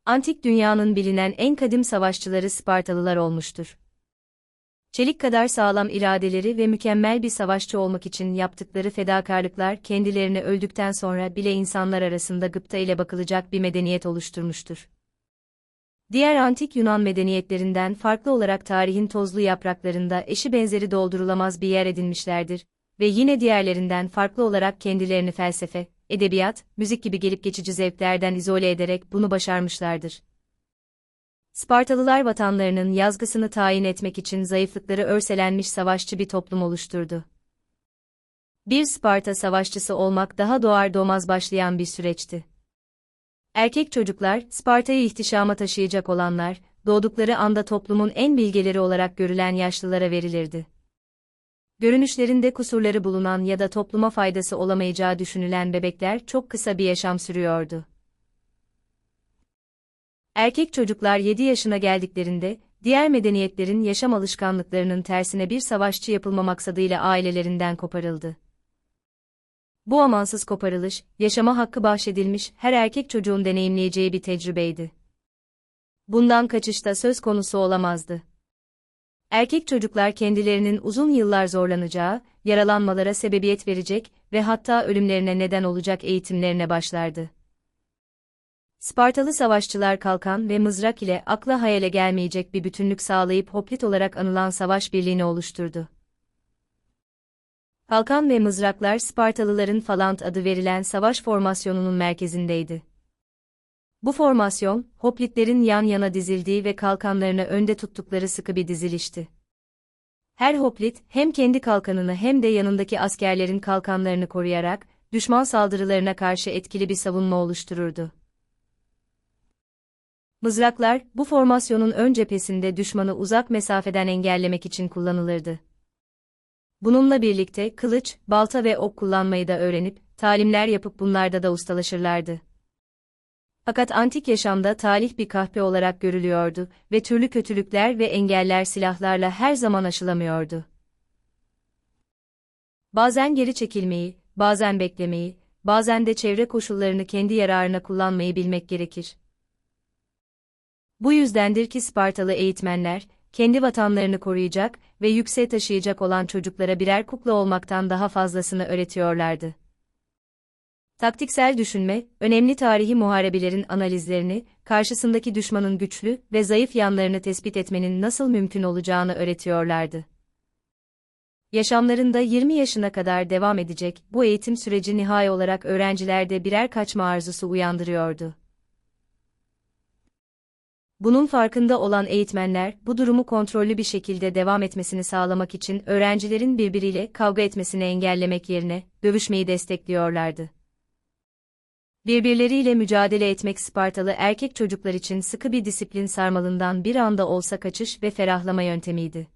Antik dünyanın bilinen en kadim savaşçıları Spartalılar olmuştur. Çelik kadar sağlam iradeleri ve mükemmel bir savaşçı olmak için yaptıkları fedakarlıklar kendilerini öldükten sonra bile insanlar arasında gıpta ile bakılacak bir medeniyet oluşturmuştur. Diğer antik Yunan medeniyetlerinden farklı olarak tarihin tozlu yapraklarında eşi benzeri doldurulamaz bir yer edinmişlerdir ve yine diğerlerinden farklı olarak kendilerini felsefe, edebiyat, müzik gibi gelip geçici zevklerden izole ederek bunu başarmışlardır. Spartalılar vatanlarının yazgısını tayin etmek için zayıflıkları örselenmiş savaşçı bir toplum oluşturdu. Bir Sparta savaşçısı olmak daha doğar doğmaz başlayan bir süreçti. Erkek çocuklar, Sparta'yı ihtişama taşıyacak olanlar, doğdukları anda toplumun en bilgeleri olarak görülen yaşlılara verilirdi. Görünüşlerinde kusurları bulunan ya da topluma faydası olamayacağı düşünülen bebekler çok kısa bir yaşam sürüyordu. Erkek çocuklar 7 yaşına geldiklerinde, diğer medeniyetlerin yaşam alışkanlıklarının tersine bir savaşçı yapılma maksadıyla ailelerinden koparıldı. Bu amansız koparılış, yaşama hakkı bahşedilmiş her erkek çocuğun deneyimleyeceği bir tecrübeydi. Bundan kaçış da söz konusu olamazdı. Erkek çocuklar kendilerinin uzun yıllar zorlanacağı, yaralanmalara sebebiyet verecek ve hatta ölümlerine neden olacak eğitimlerine başlardı. Spartalı savaşçılar kalkan ve mızrak ile akla hayale gelmeyecek bir bütünlük sağlayıp hoplit olarak anılan savaş birliğini oluşturdu. Kalkan ve mızraklar Spartalıların falant adı verilen savaş formasyonunun merkezindeydi. Bu formasyon, hoplitlerin yan yana dizildiği ve kalkanlarını önde tuttukları sıkı bir dizilişti. Her hoplit, hem kendi kalkanını hem de yanındaki askerlerin kalkanlarını koruyarak, düşman saldırılarına karşı etkili bir savunma oluştururdu. Mızraklar, bu formasyonun ön cephesinde düşmanı uzak mesafeden engellemek için kullanılırdı. Bununla birlikte kılıç, balta ve ok kullanmayı da öğrenip, talimler yapıp bunlarda da ustalaşırlardı. Fakat antik yaşamda talih bir kahpe olarak görülüyordu ve türlü kötülükler ve engeller silahlarla her zaman aşılamıyordu. Bazen geri çekilmeyi, bazen beklemeyi, bazen de çevre koşullarını kendi yararına kullanmayı bilmek gerekir. Bu yüzdendir ki Spartalı eğitmenler, kendi vatanlarını koruyacak ve yükseğe taşıyacak olan çocuklara birer kukla olmaktan daha fazlasını öğretiyorlardı. Taktiksel düşünme, önemli tarihi muharebelerin analizlerini, karşısındaki düşmanın güçlü ve zayıf yanlarını tespit etmenin nasıl mümkün olacağını öğretiyorlardı. Yaşamlarında 20 yaşına kadar devam edecek bu eğitim süreci nihai olarak öğrencilerde birer kaçma arzusu uyandırıyordu. Bunun farkında olan eğitmenler, bu durumu kontrollü bir şekilde devam etmesini sağlamak için öğrencilerin birbiriyle kavga etmesini engellemek yerine, dövüşmeyi destekliyorlardı. Birbirleriyle mücadele etmek Spartalı erkek çocuklar için sıkı bir disiplin sarmalından bir anda olsa kaçış ve ferahlama yöntemiydi.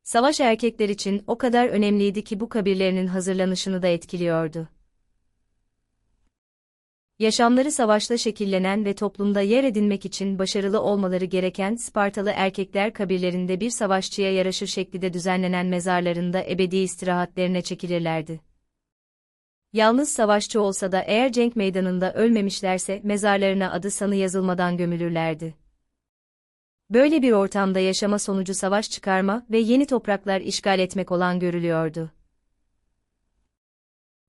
Savaş erkekler için o kadar önemliydi ki bu kabirlerinin hazırlanışını da etkiliyordu. Yaşamları savaşla şekillenen ve toplumda yer edinmek için başarılı olmaları gereken Spartalı erkekler kabirlerinde bir savaşçıya yaraşır şekilde düzenlenen mezarlarında ebedi istirahatlerine çekilirlerdi. Yalnız savaşçı olsa da eğer cenk meydanında ölmemişlerse mezarlarına adı sanı yazılmadan gömülürlerdi. Böyle bir ortamda yaşama sonucu savaş çıkarma ve yeni topraklar işgal etmek olan görülüyordu.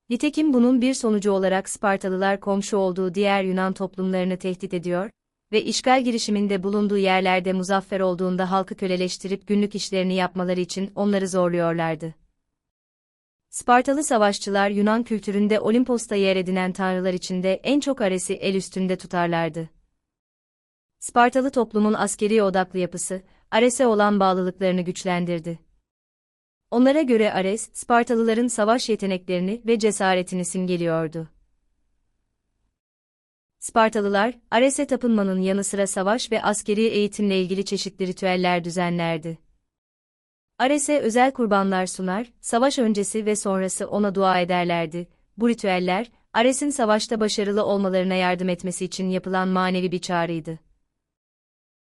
Nitekim bunun bir sonucu olarak Spartalılar komşu olduğu diğer Yunan toplumlarını tehdit ediyor ve işgal girişiminde bulunduğu yerlerde muzaffer olduğunda halkı köleleştirip günlük işlerini yapmaları için onları zorluyorlardı. Spartalı savaşçılar Yunan kültüründe Olimpos'ta yer edinen tanrılar içinde en çok Ares'i el üstünde tutarlardı. Spartalı toplumun askeri odaklı yapısı, Ares'e olan bağlılıklarını güçlendirdi. Onlara göre Ares, Spartalıların savaş yeteneklerini ve cesaretini simgeliyordu. Spartalılar, Ares'e tapınmanın yanı sıra savaş ve askeri eğitimle ilgili çeşitli ritüeller düzenlerdi. Ares'e özel kurbanlar sunar, savaş öncesi ve sonrası ona dua ederlerdi. Bu ritüeller, Ares'in savaşta başarılı olmalarına yardım etmesi için yapılan manevi bir çağrıydı.